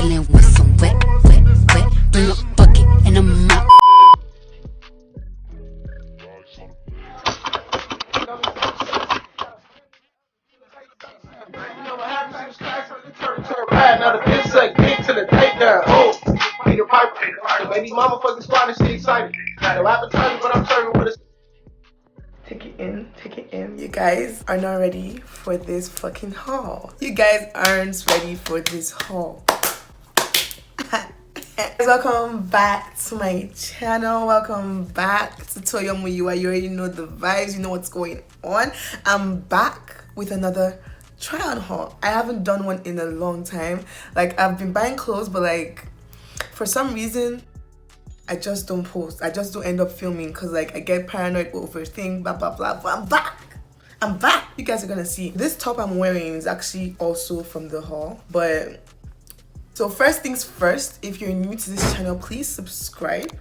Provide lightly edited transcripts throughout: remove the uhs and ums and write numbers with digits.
chillin' with some wet. Bring a bucket and a mop. Now the bitch suck dick till the tape down. Oh, Peter Piper. Baby mama fucking squad and she excited. Got no appetite, but I'm serving with a. Take it in. You guys are not ready for this fucking haul. You guys aren't ready for this haul. Welcome back to my channel. Welcome back to Toyomuyiwa. You already know the vibes. You know what's going on. I'm back with another try on haul. I haven't done one in a long time. Like, I've been buying clothes, but like for some reason I just don't post. I just don't end up filming because like I get paranoid, overthink, blah blah blah. But I'm back. You guys are gonna see. This top I'm wearing is actually also from the haul. But so first things first, if you're new to this channel, please subscribe.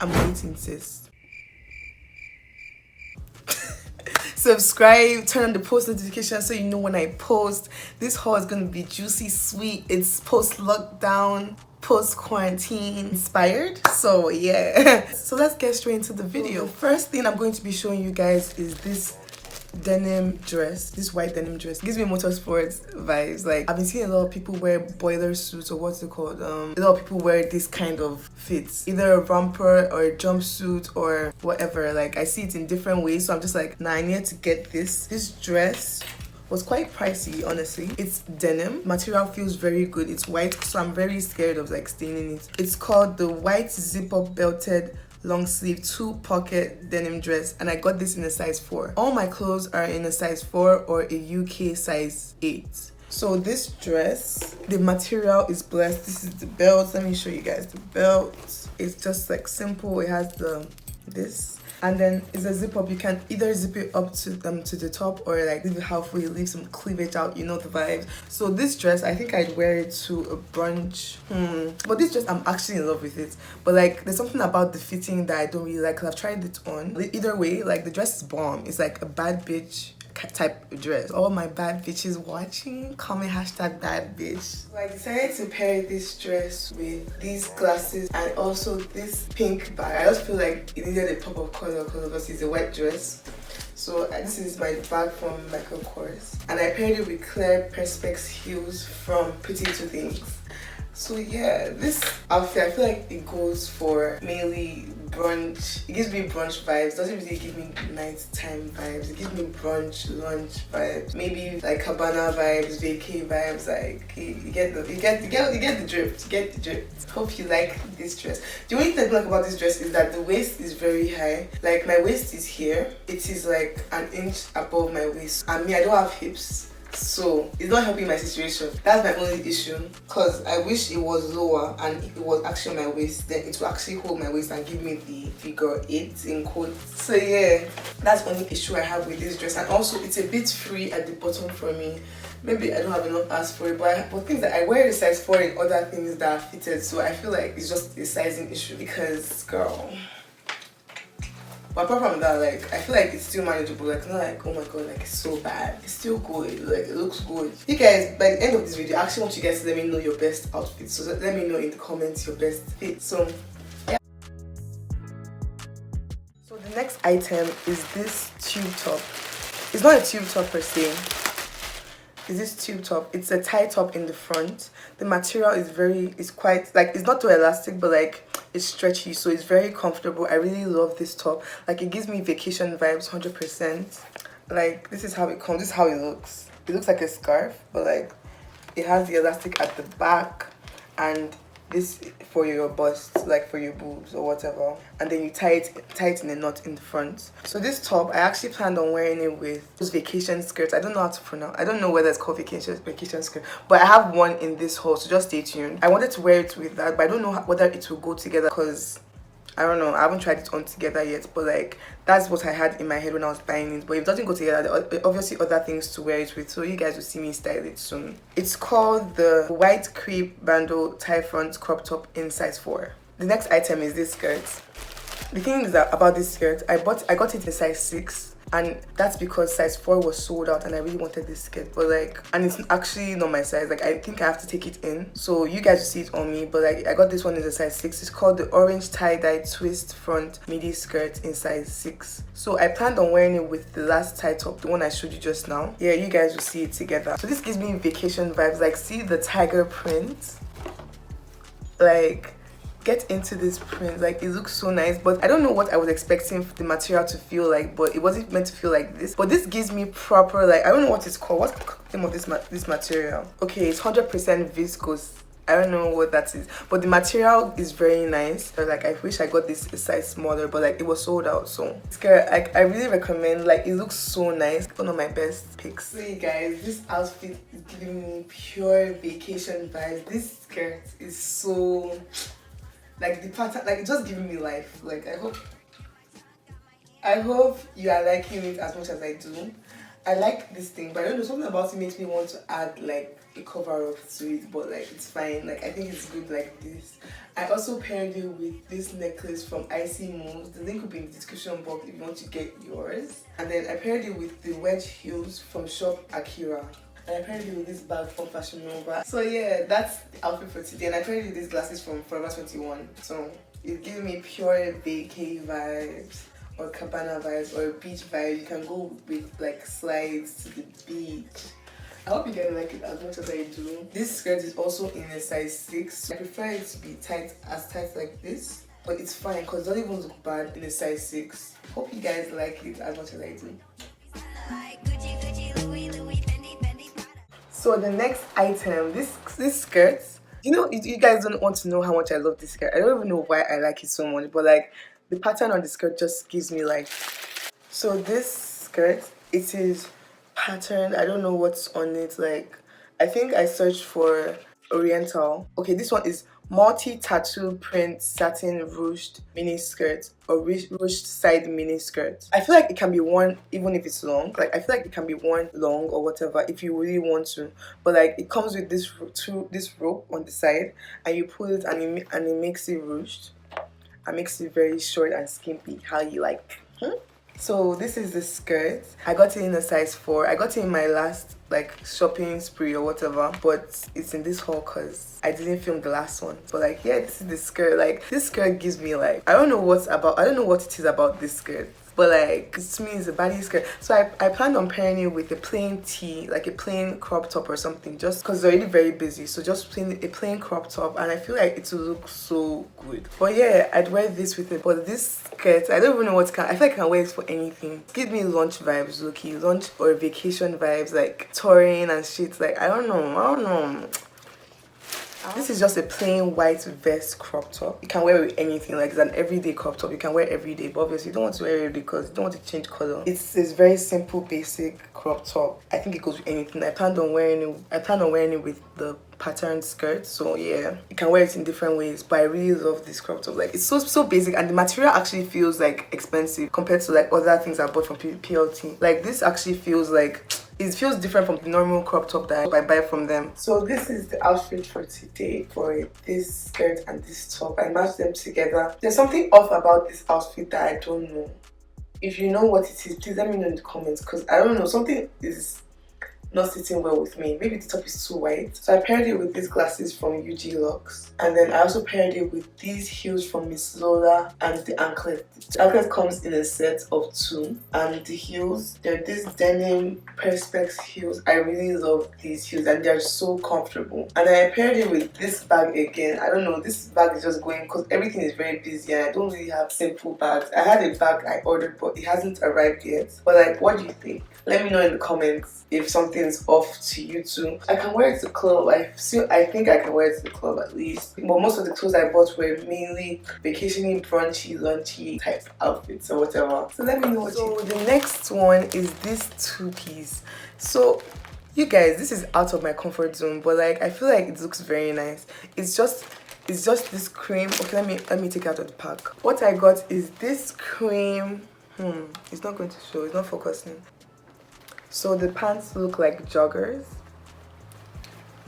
I'm waiting, sis. Subscribe, turn on the post notification so you know when I post. This haul is gonna be juicy, sweet. It's post-lockdown, post-quarantine inspired. So yeah. So let's get straight into the video. The first thing I'm going to be showing you guys is this denim dress, this white denim dress. It gives me motorsports vibes. Like, I've been seeing a lot of people wear boiler suits, or what's it called, a lot of people wear this kind of fits, either a romper or a jumpsuit or whatever. Like, I see it in different ways, so I'm just like, nah, I need to get this dress. Was quite pricey, honestly. It's denim. Material feels very good. It's white, so I'm very scared of like staining it. It's called the white zip-up belted long sleeve 2-pocket denim dress, and I got this in a size 4. All my clothes are in a size 4 or a UK size 8. So this dress, the material is blessed. This is the belt. Let me show you guys the belt. It's just like simple. It has this, and then it's a zip up. You can either zip it up to the top or like leave it halfway, leave some cleavage out, you know the vibes. So this dress, I think I'd wear it to a brunch. But this dress, I'm actually in love with it. But like, there's something about the fitting that I don't really like, because I've tried it on. Either way, like, the dress is bomb. It's like a bad bitch type of dress. All my bad bitches watching, comment hashtag bad bitch. So I decided to pair this dress with these glasses and also this pink bag. I just feel like it needed a pop of color because it's a white dress. So this is my bag from Michael Kors, and I paired it with clear Perspex Heels from Pretty to Things. So yeah, this outfit, I feel like it goes for mainly brunch. It gives me brunch vibes. Doesn't really give me nighttime vibes. It gives me brunch, lunch vibes. Maybe like cabana vibes, vacay vibes. Like, you get the drift. You get the drift. Hope you like this dress. The only thing I like about this dress is that the waist is very high. Like, my waist is here. It is like an inch above my waist. And me, I don't have hips, so it's not helping my situation. That's my only issue, because I wish it was lower, and if it was actually on my waist, then it will actually hold my waist and give me the figure 8 in quotes. So yeah, that's the only issue I have with this dress. And also, it's a bit free at the bottom for me. Maybe I don't have enough ass for it, but things that I wear a size 4 in other things that are fitted, so I feel like it's just a sizing issue. Because girl, but apart from that, like, I feel like it's still manageable. Like, not like, oh my god, like, it's so bad. It's still good. Like, it looks good. You guys, by the end of this video, I actually want you guys to let me know your best outfit. So let me know in the comments your best fit. So yeah. So the next item is this tube top. It's not a tube top per se. Is this tube top. It's a tie top in the front. The material is quite, like, it's not too elastic, but like, it's stretchy, so it's very comfortable. I really love this top. Like, it gives me vacation vibes 100%. Like, this is how it comes. This is how it looks. It looks like a scarf, but like, it has the elastic at the back, and this for your bust, like for your boobs or whatever, and then you tie it in a knot in the front. So this top, I actually planned on wearing it with those vacation skirts. I don't know how to pronounce. I don't know whether it's called vacation skirt, but I have one in this haul, so just stay tuned. I wanted to wear it with that, but I don't know whether it will go together, because I don't know, I haven't tried it on together yet, but like, that's what I had in my head when I was buying it. But if it doesn't go together, there are obviously other things to wear it with, so you guys will see me style it soon. It's called the white crepe bandeau tie front crop top in size 4. The next item is this skirt. The thing is that about this skirt, I got it in size 6, and that's because size 4 was sold out and I really wanted this skirt, but like, and it's actually not my size. Like, I think I have to take it in, so you guys will see it on me, but like I got this one in the size 6. It's called the orange tie-dye twist front midi skirt in size 6. So I planned on wearing it with the last tie top, the one I showed you just now. Yeah, you guys will see it together. So this gives me vacation vibes. Like, see the tiger print, like, get into this print. Like, it looks so nice, but I don't know what I was expecting the material to feel like, but it wasn't meant to feel like this. But this gives me proper, like, I don't know what it's called. What's the name of this material? Okay, it's 100% viscose. I don't know what that is, but the material is very nice. So like, I wish I got this a size smaller, but like, it was sold out. So skirt, like, I really recommend. Like, it looks so nice. One of my best picks. So you guys, this outfit is giving me pure vacation vibes. This skirt is so, like, the pattern, like, it's just giving me life. Like, I hope you are liking it as much as I do. I like this thing, but I don't know, something about it makes me want to add like a cover up to it, but like, it's fine. Like, I think it's good like this. I also paired it with this necklace from Icy Moves. The link will be in the description box if you want to get yours. And then I paired it with the wedge heels from Shop Akira. And I paired it with this bag from Fashion Nova. So yeah, that's the outfit for today. And I paired it with these glasses from Forever 21. So it's giving me pure vacay vibes, or cabana vibes, or beach vibes. You can go with like slides to the beach. I hope you guys like it as much as I do. This skirt is also in a size 6. I prefer it to be tight like this, but it's fine because it doesn't even look bad in a size 6. Hope you guys like it as much as I do. So the next item, this skirt, you know, you guys don't want to know how much I love this skirt. I don't even know why I like it so much, but like, the pattern on the skirt just gives me life. So this skirt, it is patterned. I don't know what's on it. Like, I think I searched for Oriental. Okay, this one is multi-tattoo print satin ruched mini skirt, or ruched side mini skirt. I feel like it can be worn even if it's long. Like, I feel like it can be worn long or whatever if you really want to. But like, it comes with this rope on the side, and you pull it and it makes it ruched. And makes it very short and skimpy, how you like. So this is the skirt. I got it in a size 4. I got it in my last like shopping spree or whatever, but it's in this haul because I didn't film the last one. But like, yeah, this is the skirt. Like, this skirt gives me like, I don't know what it is about this skirt, but like, to me, it's a baddie skirt. So I planned on pairing it with a plain tee, like a plain crop top or something, just because it's already very busy. So just a plain crop top, and I feel like it will look so good. But yeah, I'd wear this with it. But this skirt, I don't even know what I feel like I can wear it for anything. Give me lunch vibes, low-key, lunch or vacation vibes, like touring and shit. Like, I don't know. This is just a plain white vest crop top. You can wear it with anything. Like, it's an everyday crop top. You can wear it every day, but obviously you don't want to wear it every day because you don't want to change color. It's this very simple, basic crop top. I think it goes with anything. I plan on wearing it with the patterned skirt. So yeah, you can wear it in different ways. But I really love this crop top. Like, it's so basic, and the material actually feels like expensive compared to like other things I bought from PLT. Like, this actually feels like, it feels different from the normal crop top that I buy from them. So this is the outfit for today for this skirt and this top. I matched them together. There's something off about this outfit that I don't know. If you know what it is, please let me know in the comments, because I don't know, something is not sitting well with me. Maybe the top is too white. So I paired it with these glasses from UG Lux, and then I also paired it with these heels from Miss Lola and the anklet. The anklet comes in a set of 2, and the heels, they're these denim Perspex heels. I really love these heels and they're so comfortable. And I paired it with this bag again. I don't know, this bag is just going because everything is very busy and I don't really have simple bags. I had a bag I ordered but it hasn't arrived yet. But like, what do you think? Let me know in the comments if something's off to you too. I can wear it to club. I think I can wear it to the club at least. But most of the clothes I bought were mainly vacationing, brunchy, lunchy type outfits or whatever. So let me know what you think. The next one is this 2-piece. So you guys, this is out of my comfort zone, but like, I feel like it looks very nice. It's just this cream. Okay, let me take it out of the pack. What I got is this cream. It's not going to show. It's not focusing. So the pants look like joggers.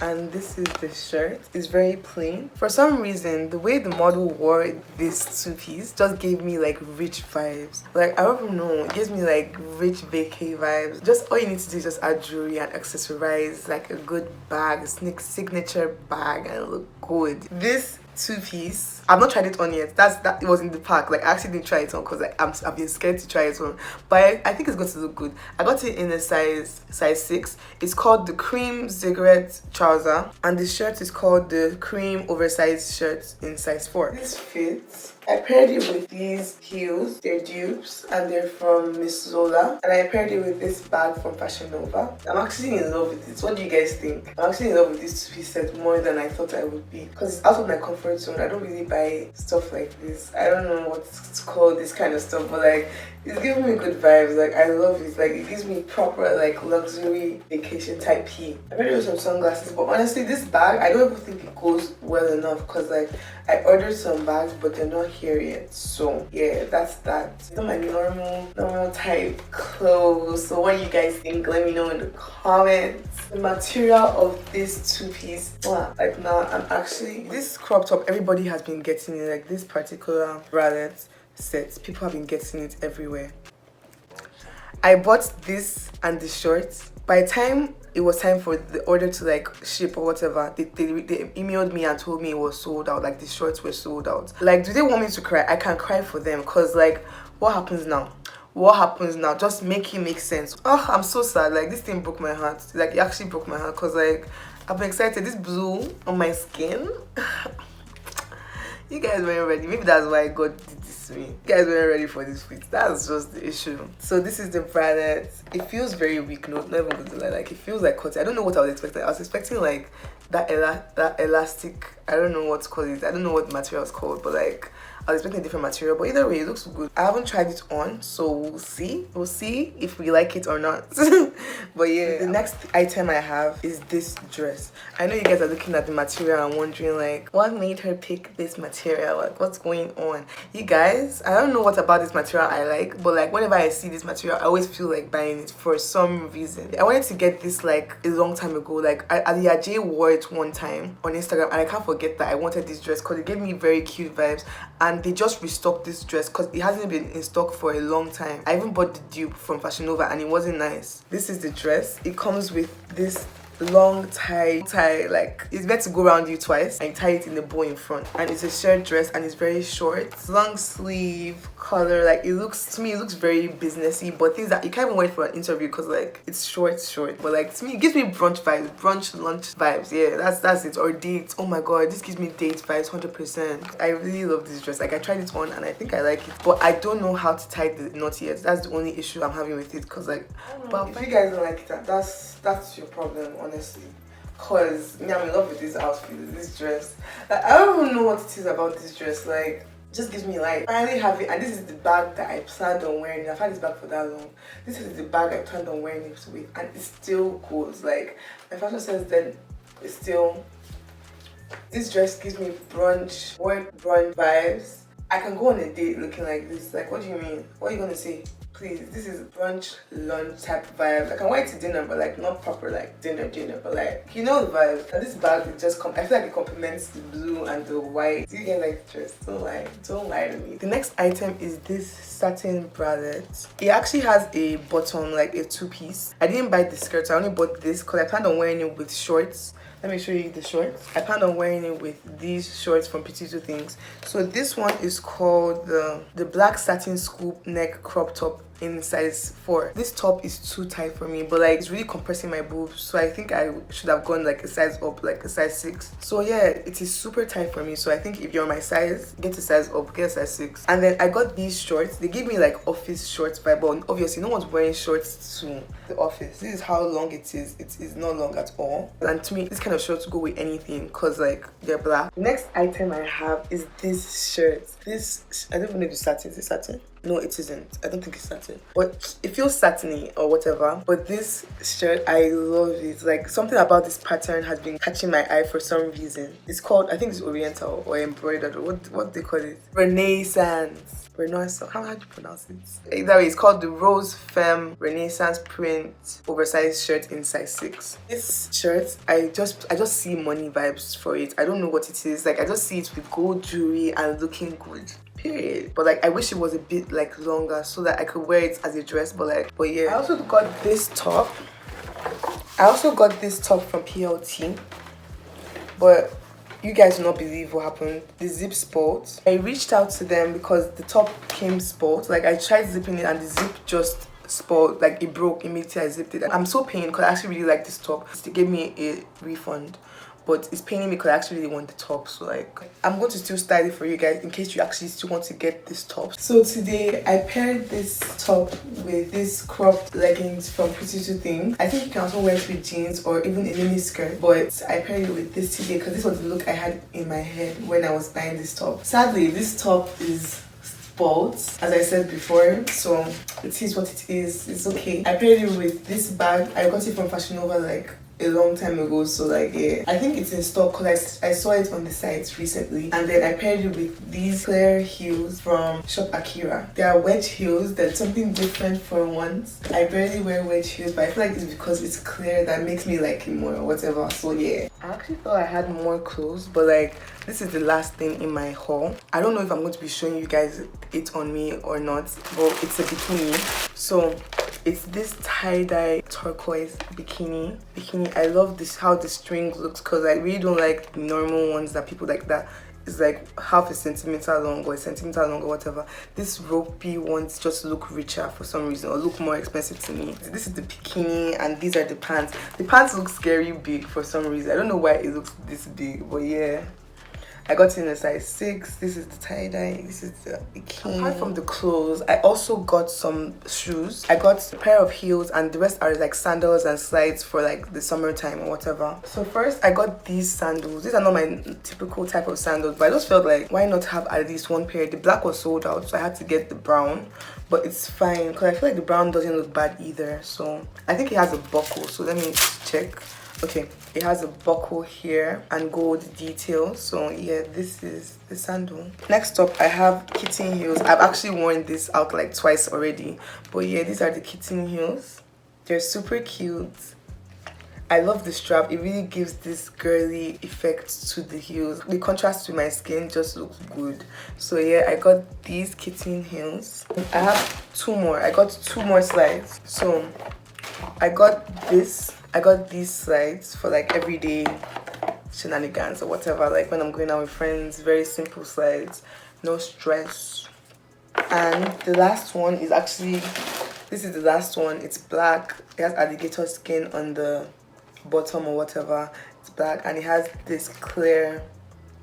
and this is the shirt. It's very plain. For some reason, the way the model wore this two-piece just gave me like rich vibes. Like, I don't know, it gives me like rich vacay vibes. Just all you need to do is just add jewelry and accessorize like a good bag, signature bag, and look good. This two-piece, I've not tried it on yet. It was in the pack. Like, I actually didn't try it on because I've been scared to try it on, but I think it's going to look good. I got it in a size 6. It's called the cream cigarette trouser, and the shirt is called the cream oversized shirt in size 4. This fits. I paired it with these heels. They're dupes and they're from Miss Zola. And I paired it with this bag from Fashion Nova. I'm actually in love with it. What do you guys think? I'm actually in love with this two-piece set more than I thought I would be. Because it's out of my comfort zone. I don't really buy stuff like this. I don't know what to call this kind of stuff, but like, it's giving me good vibes. Like, I love it. Like, it gives me proper like luxury vacation type pee. I paired it with some sunglasses, but honestly, this bag, I don't even think it goes well enough because like, I ordered some bags, but they're not here yet. So yeah, that's that. It's not my normal type clothes. So what do you guys think? Let me know in the comments. The material of this two-piece, like now I'm actually, this crop top, everybody has been getting it. Like this particular bralette set, people have been getting it everywhere. I bought this and the shorts. By the time it was time for the order to like ship or whatever, they emailed me and told me it was sold out. Like the shorts were sold out. Like, do they want me to cry? I can cry for them, because like, what happens now? What happens now? Just make it make sense. Oh, I'm so sad. Like, this thing broke my heart. Like, it actually broke my heart, because like, I've been excited. This blue on my skin. You guys weren't ready. Maybe that's why God did this to me. You guys weren't ready for this fit. That's just the issue. So this is the bralette. It feels very weak. No, not even good to lie. Like, it feels like cotton. I don't know what I was expecting. I was expecting like that elastic. I don't know what to call it. I don't know what the material is called, but like, I was expecting a different material, but either way, it looks good. I haven't tried it on, so we'll see. We'll see if we like it or not. But yeah, the next item I have is this dress. I know you guys are looking at the material and wondering like, what made her pick this material? Like, what's going on? You guys, I don't know what about this material I like, but like, whenever I see this material, I always feel like buying it for some reason. I wanted to get this like a long time ago. Like, Aliyah J wore it one time on Instagram, and I can't forget that I wanted this dress because it gave me very cute vibes. And they just restocked this dress because it hasn't been in stock for a long time. I even bought the dupe from Fashion Nova and it wasn't nice. This is the dress. It comes with this long tie, like it's meant to go around you twice, and you tie it in the bow in front, and it's a shirt dress and it's very short. It's long sleeve color. Like, it looks, to me, it looks very businessy, but things that you can't even wait for an interview because like it's short, but like, to me, it gives me brunch vibes, brunch lunch vibes. Yeah, that's it. Or dates. Oh my god, this gives me date vibes 100%. I really love this dress. Like, I tried it on and I think I like it, but I don't know how to tie the knot yet. That's the only issue I'm having with it, because like, but if you guys don't like it, that's your problem, honestly. Cause me, I'm in love with this outfit, this dress. Like, I don't even know what it is about this dress. Like, it just gives me life. I finally have it, and this is the bag that I planned on wearing. I've had this bag for that long. This is the bag I planned on wearing it with, and it still goes. Like, my fashion sense then is still. This dress gives me brunch vibes. I can go on a date looking like this. Like, what do you mean? What are you gonna say? Please, this is brunch lunch type vibe. I can wear it to dinner, but like not proper like dinner, but like, you know the vibe. And this bag, it just I feel like it complements the blue and the white. Do you get like the dress? Don't lie to me. The next item is this satin bralette. It actually has a bottom, like a two-piece. I didn't buy the skirt. I only bought this because I planned on wearing it with shorts. Let me show you the shorts. I plan on wearing it with these shorts from Petite Things. So this one is called the black satin scoop neck crop top in size 4. This top is too tight for me, but like, it's really compressing my boobs, so I think I should have gone like a size up, like a size 6. So yeah, it is super tight for me, so I think if you're my size, get a size up, get a size 6. And then I got these shorts. They give me like office shorts vibe, but obviously no one's wearing shorts to the office. This is how long it is. It is not long at all, and to me this kind of shorts go with anything because like they're black. The next item I have is this shirt. This, I don't even know if it's satin. Is it satin? No, it isn't. I don't think it's satin, but it feels satiny or whatever. But this shirt, I love it. Like, something about this pattern has been catching my eye for some reason. It's called, I think it's oriental or embroidered, or what they call it, Renaissance. How do you pronounce it? Either way, it's called the Rose Femme Renaissance print oversized shirt in size 6. This shirt, I just see money vibes for it. I don't know what it is. Like, I just see it with gold jewelry and looking good. Period. But like, I wish it was a bit like longer so that I could wear it as a dress. But yeah. I also got this top. From PLT. But you guys do not believe what happened. The zip spoiled. I reached out to them because the top came spoiled. Like, I tried zipping it and the zip just spoiled. Like, it broke immediately I zipped it. I'm so pained because I actually really like this top. They gave me a refund, but it's paining me because I actually really want the top. So like, I'm going to still style it for you guys in case you actually still want to get this top. So today I paired this top with this cropped leggings from Pretty Two Things. I think you can also wear it with jeans or even a mini skirt, but I paired it with this today because this was the look I had in my head when I was buying this top. Sadly, this top is spoiled, as I said before, so it is what it is. It's okay. I paired it with this bag. I got it from Fashion Nova like a long time ago, so like, yeah, I think it's in stock because I saw it on the site recently. And then I paired it with these clear heels from Shop Akira. They are wedge heels. They're something different for once. I barely wear wedge heels, but I feel like it's because it's clear that makes me like it more or whatever. So yeah, I actually thought I had more clothes, but like, this is the last thing in my haul. I don't know if I'm going to be showing you guys it on me or not, but it's a bikini. So it's this tie-dye turquoise bikini. I love this, how the string looks, because I really don't like the normal ones that people like that is like half a centimeter long or a centimeter long or whatever. This ropey ones just look richer for some reason, or look more expensive to me. This is the bikini and these are the pants. The pants look scary big for some reason. I don't know why it looks this big, but yeah. I got it in a size 6. This is the tie-dye. This is the bikini. Apart from the clothes, I also got some shoes. I got a pair of heels and the rest are like sandals and slides for like the summertime or whatever. So first, I got these sandals. These are not my typical type of sandals, but I just felt like, why not have at least one pair? The black was sold out, so I had to get the brown. But it's fine because I feel like the brown doesn't look bad either. So I think it has a buckle. So let me check. Okay, it has a buckle here and gold details. So yeah, this is the sandal. Next up, I have Kitten Heels. I've actually worn this out like twice already, but yeah, these are the Kitten Heels. They're super cute. I love the strap. It really gives this girly effect to the heels. The contrast to my skin just looks good. So yeah, I got these Kitten Heels. I have 2 more. I got 2 more slides. So I got these slides for like everyday shenanigans or whatever, like when I'm going out with friends. Very simple slides, no stress. And the last one is actually, this is the last one. It's black. It has alligator skin on the bottom or whatever. It's black and it has this clear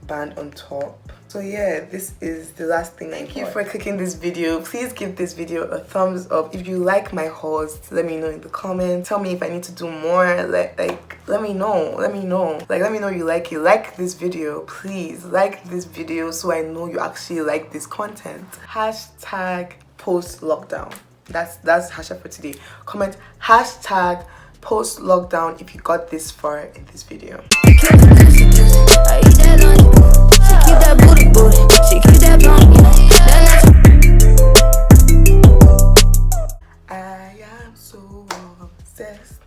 band on top. So yeah, this is the last thing. Thank you for clicking this video. Please give this video a thumbs up. If you like my hauls, let me know in the comments. Tell me if I need to do more. Let me know. Let me know you like it. Like this video, please. Like this video so I know you actually like this content. Hashtag post lockdown. That's hashtag for today. Comment hashtag post lockdown if you got this far in this video. Keep that booty, she keep that I am so obsessed.